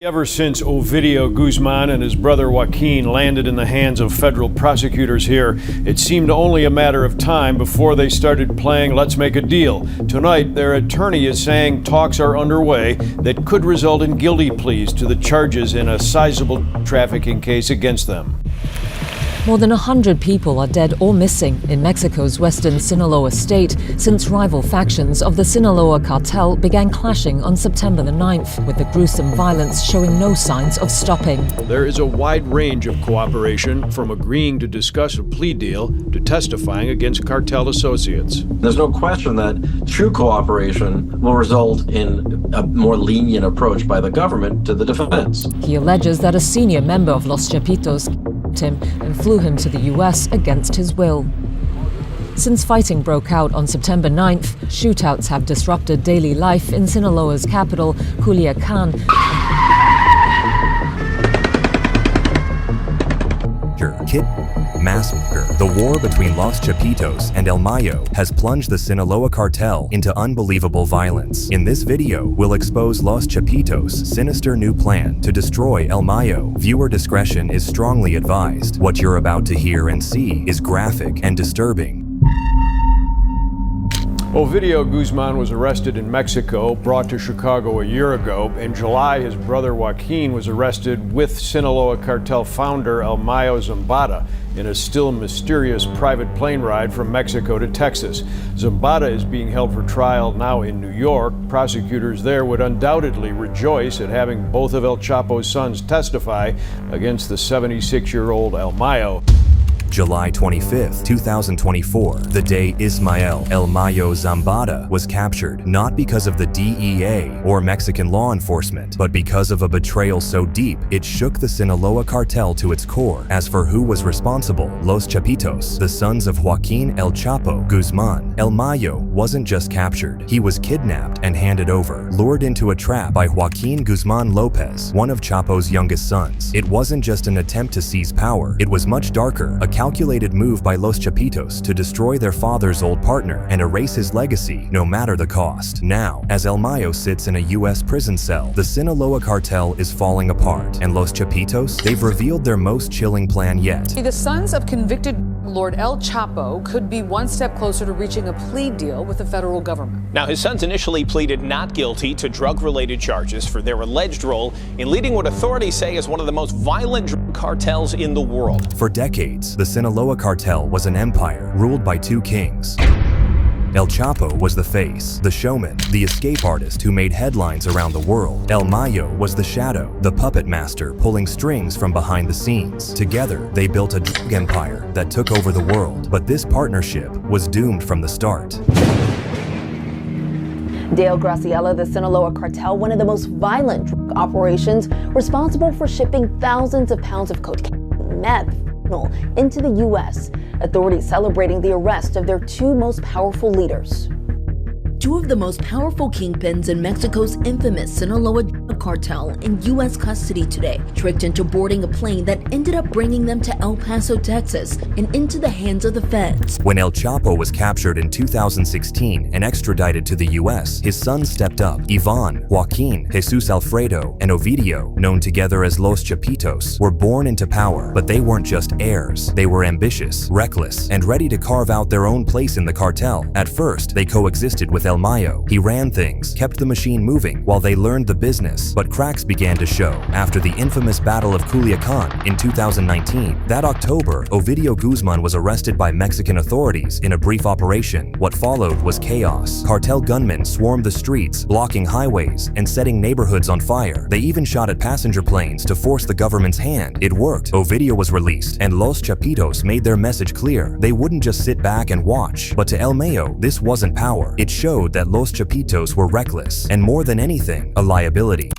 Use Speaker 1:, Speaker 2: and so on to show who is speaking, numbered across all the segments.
Speaker 1: Ever since Ovidio Guzman and his brother Joaquin landed in the hands of federal prosecutors here, it seemed only a matter of time before they started playing Let's Make a Deal. Tonight, their attorney is saying talks are underway that could result in guilty pleas to the charges in a sizable trafficking case against them.
Speaker 2: More than 100 people are dead or missing in Mexico's western Sinaloa state since rival factions of the Sinaloa Cartel began clashing on September the 9th, with the gruesome violence showing no signs of stopping.
Speaker 1: There is a wide range of cooperation, from agreeing to discuss a plea deal to testifying against cartel associates.
Speaker 3: There's no question that true cooperation will result in a more lenient approach by the government to the defense.
Speaker 2: He alleges that a senior member of Los Chapitos him and flew him to the US against his will. Since fighting broke out on September 9th, shootouts have disrupted daily life in Sinaloa's capital, Culiacan.
Speaker 4: Massacre. The war between Los Chapitos and El Mayo has plunged the Sinaloa Cartel into unbelievable violence. In this video, we'll expose Los Chapitos' sinister new plan to destroy El Mayo. Viewer discretion is strongly advised. What you're about to hear and see is graphic and disturbing.
Speaker 1: Ovidio Guzman was arrested in Mexico, brought to Chicago a year ago. In July, his brother Joaquin was arrested with Sinaloa Cartel founder El Mayo Zambada in a still mysterious private plane ride from Mexico to Texas. Zambada is being held for trial now in New York. Prosecutors there would undoubtedly rejoice at having both of El Chapo's sons testify against the 76-year-old El Mayo.
Speaker 4: July 25, 2024, the day Ismael El Mayo Zambada was captured, not because of the DEA or Mexican law enforcement, but because of a betrayal so deep it shook the Sinaloa Cartel to its core. As for who was responsible, Los Chapitos, the sons of Joaquin El Chapo Guzman, El Mayo wasn't just captured, he was kidnapped and handed over, lured into a trap by Joaquin Guzman Lopez, one of Chapo's youngest sons. It wasn't just an attempt to seize power, it was much darker, a calculated move by Los Chapitos to destroy their father's old partner and erase his legacy, no matter the cost. Now, as El Mayo sits in a U.S. prison cell, the Sinaloa Cartel is falling apart, and Los Chapitos, they've revealed their most chilling plan yet.
Speaker 5: The sons of convicted Lord El Chapo could be one step closer to reaching a plea deal with the federal government.
Speaker 6: Now, his sons initially pleaded not guilty to drug-related charges for their alleged role in leading what authorities say is one of the most violent drug cartels in the world.
Speaker 4: For decades, the Sinaloa Cartel was an empire ruled by two kings. El Chapo was the face, the showman, the escape artist who made headlines around the world. El Mayo was the shadow, the puppet master pulling strings from behind the scenes. Together, they built a drug empire that took over the world. But this partnership was doomed from the start.
Speaker 7: Dale Graciela, the Sinaloa Cartel, one of the most violent drug operations, responsible for shipping thousands of pounds of cocaine, meth, into the U.S., authorities celebrating the arrest of their two most powerful leaders.
Speaker 8: Two of the most powerful kingpins in Mexico's infamous Sinaloa Cartel in U.S. custody today, tricked into boarding a plane that ended up bringing them to El Paso, Texas, and into the hands of the feds.
Speaker 4: When El Chapo was captured in 2016 and extradited to the U.S., his sons stepped up. Ivan, Joaquin, Jesus Alfredo, and Ovidio, known together as Los Chapitos, were born into power, but they weren't just heirs. They were ambitious, reckless, and ready to carve out their own place in the cartel. At first, they coexisted with El Mayo. He ran things, kept the machine moving, while they learned the business. But cracks began to show after the infamous Battle of Culiacan in 2019. That October, Ovidio Guzman was arrested by Mexican authorities in a brief operation. What followed was chaos. Cartel gunmen swarmed the streets, blocking highways and setting neighborhoods on fire. They even shot at passenger planes to force the government's hand. It worked. Ovidio was released, and Los Chapitos made their message clear. They wouldn't just sit back and watch. But to El Mayo, this wasn't power. It showed that Los Chapitos were reckless, and more than anything, a liability.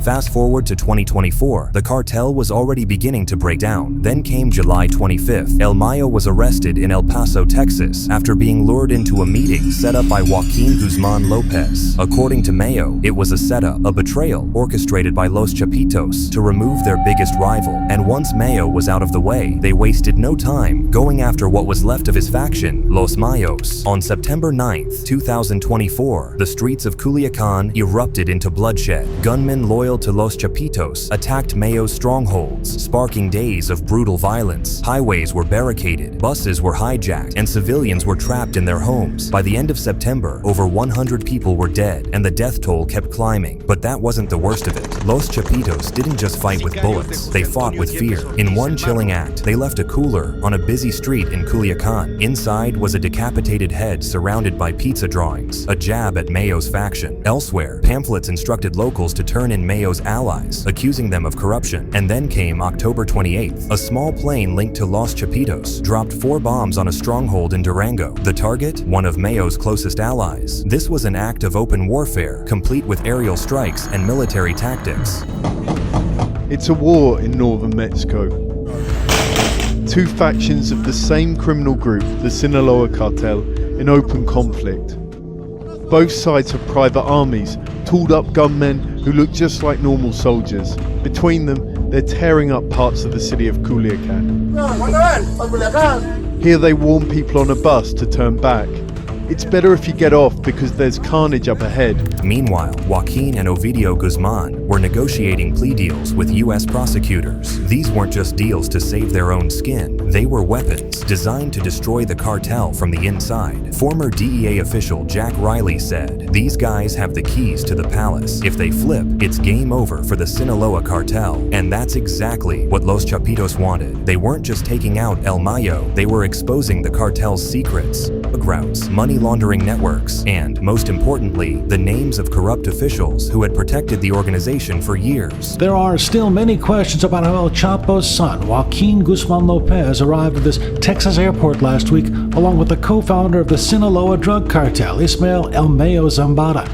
Speaker 4: Fast forward to 2024, the cartel was already beginning to break down. Then came July 25th. El Mayo was arrested in El Paso, Texas, after being lured into a meeting set up by Joaquin Guzman Lopez. According to Mayo, it was a setup, a betrayal orchestrated by Los Chapitos to remove their biggest rival. And once Mayo was out of the way, they wasted no time going after what was left of his faction, Los Mayos. On September 9th, 2024, the streets of Culiacan erupted into bloodshed. Gunmen loyal to Los Chapitos attacked Mayo's strongholds, sparking days of brutal violence. Highways were barricaded, buses were hijacked, and civilians were trapped in their homes. By the end of September, over 100 people were dead, and the death toll kept climbing. But that wasn't the worst of it. Los Chapitos didn't just fight with bullets, they fought with fear. In one chilling act, they left a cooler on a busy street in Culiacan. Inside was a decapitated head surrounded by pizza drawings, a jab at Mayo's faction. Elsewhere, pamphlets instructed locals to turn in Mayo's allies, accusing them of corruption. And then came October 28th. A small plane linked to Los Chapitos dropped 4 bombs on a stronghold in Durango. The target? One of Mayo's closest allies. This was an act of open warfare, complete with aerial strikes and military tactics.
Speaker 9: It's a war in northern Mexico. 2 factions of the same criminal group, the Sinaloa Cartel, in open conflict. Both sides have private armies, tooled up gunmen who look just like normal soldiers. Between them, they're tearing up parts of the city of Culiacan. Here they warn people on a bus to turn back. It's better if you get off because there's carnage up ahead.
Speaker 4: Meanwhile, Joaquin and Ovidio Guzman were negotiating plea deals with U.S. prosecutors. These weren't just deals to save their own skin. They were weapons designed to destroy the cartel from the inside. Former DEA official Jack Riley said, "These guys have the keys to the palace. If they flip, it's game over for the Sinaloa Cartel." And that's exactly what Los Chapitos wanted. They weren't just taking out El Mayo, they were exposing the cartel's secrets, drug routes, money laundering networks, and, most importantly, the names of corrupt officials who had protected the organization for years.
Speaker 10: There are still many questions about how El Chapo's son, Joaquin Guzman Lopez, arrived at this Texas airport last week, along with the co-founder of the Sinaloa drug cartel, Ismael El Mayo Zambada.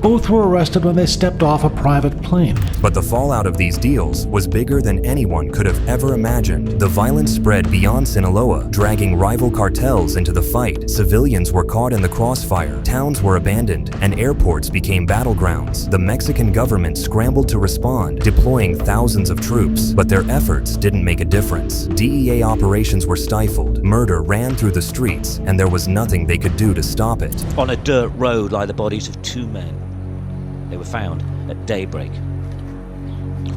Speaker 10: Both were arrested when they stepped off a private plane.
Speaker 4: But the fallout of these deals was bigger than anyone could have ever imagined. The violence spread beyond Sinaloa, dragging rival cartels into the fight. Civilians were caught in the crossfire, towns were abandoned, and airports became battlegrounds. The Mexican government scrambled to respond, deploying thousands of troops. But their efforts didn't make a difference. DEA operations were stifled, murder ran through the streets, and there was nothing they could do to stop it.
Speaker 11: On a dirt road lie the bodies of 2 men. They were found at daybreak.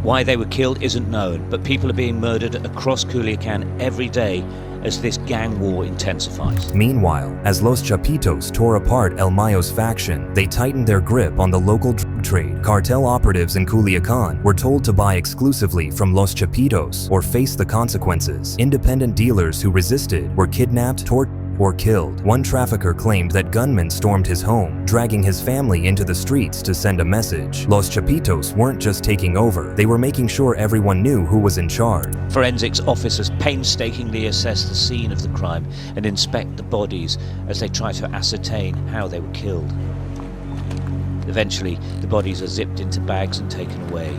Speaker 11: Why they were killed isn't known, but people are being murdered across Culiacan every day as this gang war intensifies.
Speaker 4: Meanwhile, as Los Chapitos tore apart El Mayo's faction, they tightened their grip on the local drug trade. Cartel operatives in Culiacan were told to buy exclusively from Los Chapitos or face the consequences. Independent dealers who resisted were kidnapped, tortured, or killed. One trafficker claimed that gunmen stormed his home, dragging his family into the streets to send a message. Los Chapitos weren't just taking over, they were making sure everyone knew who was in charge.
Speaker 11: Forensics officers painstakingly assess the scene of the crime and inspect the bodies as they try to ascertain how they were killed. Eventually, the bodies are zipped into bags and taken away.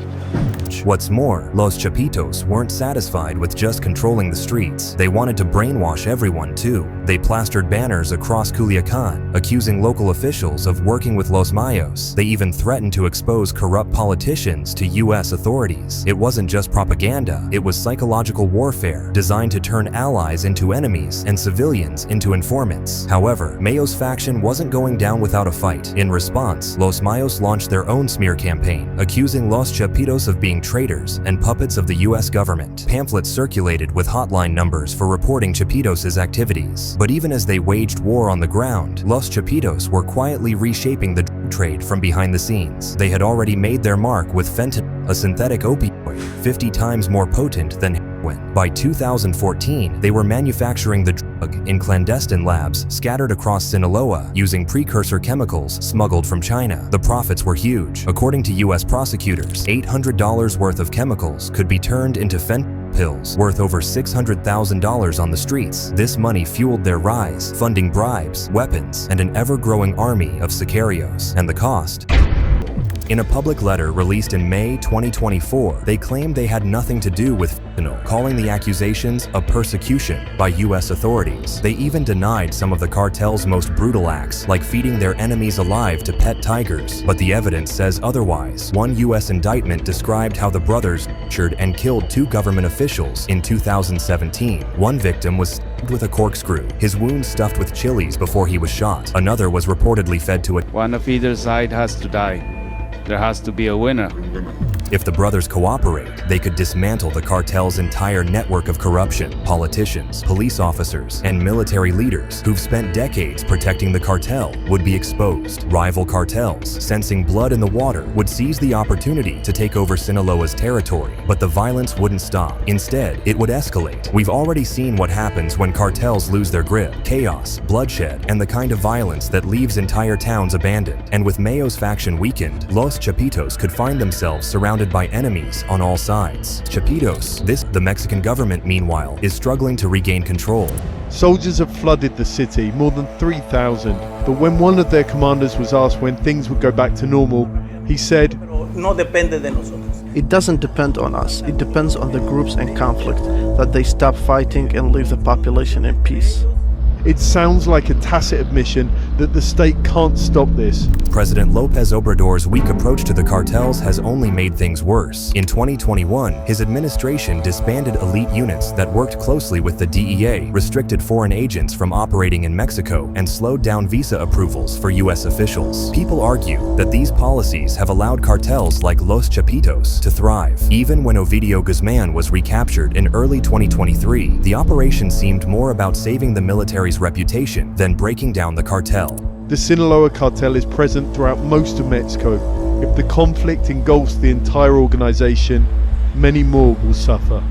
Speaker 4: What's more, Los Chapitos weren't satisfied with just controlling the streets. They wanted to brainwash everyone too. They plastered banners across Culiacan, accusing local officials of working with Los Mayos. They even threatened to expose corrupt politicians to U.S. authorities. It wasn't just propaganda, it was psychological warfare, designed to turn allies into enemies and civilians into informants. However, Mayo's faction wasn't going down without a fight. In response, Los Mayos launched their own smear campaign, accusing Los Chapitos of being traitors and puppets of the U.S. government. Pamphlets circulated with hotline numbers for reporting Chapitos' activities. But even as they waged war on the ground, Los Chapitos were quietly reshaping the drug trade from behind the scenes. They had already made their mark with fentanyl, a synthetic opioid 50 times more potent than heroin. By 2014, they were manufacturing the drug in clandestine labs scattered across Sinaloa using precursor chemicals smuggled from China. The profits were huge. According to U.S. prosecutors, $800 worth of chemicals could be turned into fentanyl pills worth over $600,000 on the streets. This money fueled their rise, funding bribes, weapons, and an ever-growing army of sicarios. And the cost? In a public letter released in May 2024, they claimed they had nothing to do with fentanyl, calling the accusations a persecution by U.S. authorities. They even denied some of the cartel's most brutal acts, like feeding their enemies alive to pet tigers, but the evidence says otherwise. One U.S. indictment described how the brothers tortured and killed 2 government officials in 2017. One victim was stabbed with a corkscrew, his wounds stuffed with chilies before he was shot. Another was reportedly fed to a...
Speaker 12: One of either side has to die. There has to be a winner.
Speaker 4: If the brothers cooperate, they could dismantle the cartel's entire network of corruption. Politicians, police officers, and military leaders who've spent decades protecting the cartel would be exposed. Rival cartels, sensing blood in the water, would seize the opportunity to take over Sinaloa's territory. But the violence wouldn't stop. Instead, it would escalate. We've already seen what happens when cartels lose their grip. Chaos, bloodshed, and the kind of violence that leaves entire towns abandoned. And with Mayo's faction weakened, Los Chapitos could find themselves surrounded by enemies on all sides. Chapitos, the Mexican government, meanwhile, is struggling to regain control.
Speaker 9: Soldiers have flooded the city, more than 3,000. But when one of their commanders was asked when things would go back to normal, he said,
Speaker 13: "It doesn't depend on us. It depends on the groups in conflict, that they stop fighting and leave the population in peace."
Speaker 9: It sounds like a tacit admission that the state can't stop this.
Speaker 4: President López Obrador's weak approach to the cartels has only made things worse. In 2021, his administration disbanded elite units that worked closely with the DEA, restricted foreign agents from operating in Mexico, and slowed down visa approvals for U.S. officials. People argue that these policies have allowed cartels like Los Chapitos to thrive. Even when Ovidio Guzmán was recaptured in early 2023, the operation seemed more about saving the military's reputation than breaking down the cartel.
Speaker 9: The Sinaloa Cartel is present throughout most of Mexico. If the conflict engulfs the entire organization, many more will suffer.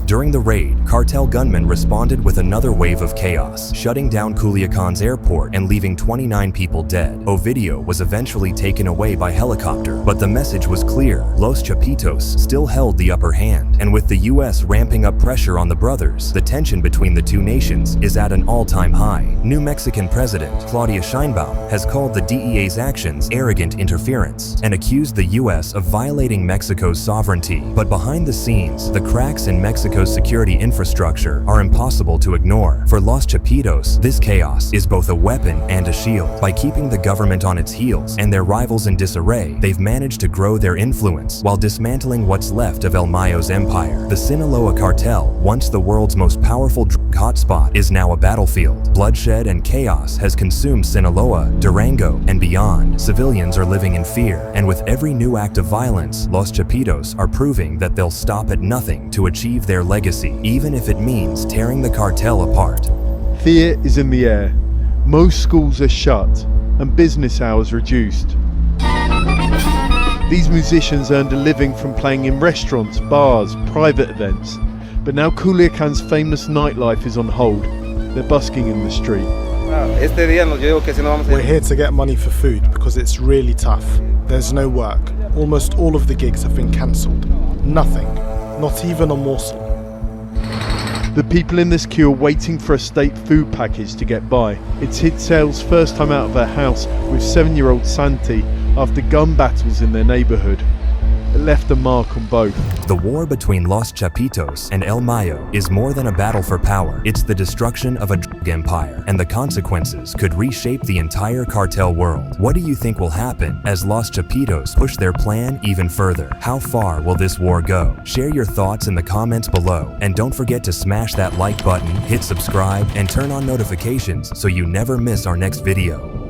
Speaker 4: During the raid, cartel gunmen responded with another wave of chaos, shutting down Culiacan's airport and leaving 29 people dead. Ovidio was eventually taken away by helicopter, but the message was clear. Los Chapitos still held the upper hand, and with the U.S. ramping up pressure on the brothers, the tension between the two nations is at an all-time high. New Mexican President Claudia Sheinbaum has called the DEA's actions arrogant interference and accused the U.S. of violating Mexico's sovereignty. But behind the scenes, the cracks in Mexico's security infrastructure are impossible to ignore. For Los Chapitos, this chaos is both a weapon and a shield. By keeping the government on its heels and their rivals in disarray, they've managed to grow their influence while dismantling what's left of El Mayo's empire. The Sinaloa Cartel, once the world's most powerful drug hotspot, is now a battlefield. Bloodshed and chaos has consumed Sinaloa, Durango, and beyond. Civilians are living in fear, and with every new act of violence, Los Chapitos are proving that they'll stop at nothing to achieve their legacy, even if it means tearing the cartel apart.
Speaker 9: Fear is in the air. Most schools are shut and business hours reduced. These musicians earned a living from playing in restaurants, bars, private events. But now Culiacan's famous nightlife is on hold. They're busking in the street.
Speaker 14: We're here to get money for food because it's really tough. There's no work. Almost all of the gigs have been cancelled. Nothing. Not even a morsel.
Speaker 9: The people in this queue are waiting for a state food package to get by. It's Hitzel's first time out of her house with 7-year-old Santi after gun battles in their neighborhood. It left a mark on both.
Speaker 4: The war between Los Chapitos and El Mayo is more than a battle for power. It's the destruction of a drug empire, and the consequences could reshape the entire cartel world. What do you think will happen as Los Chapitos push their plan even further? How far will this war go? Share your thoughts in the comments below, and don't forget to smash that like button, hit subscribe, and turn on notifications so you never miss our next video.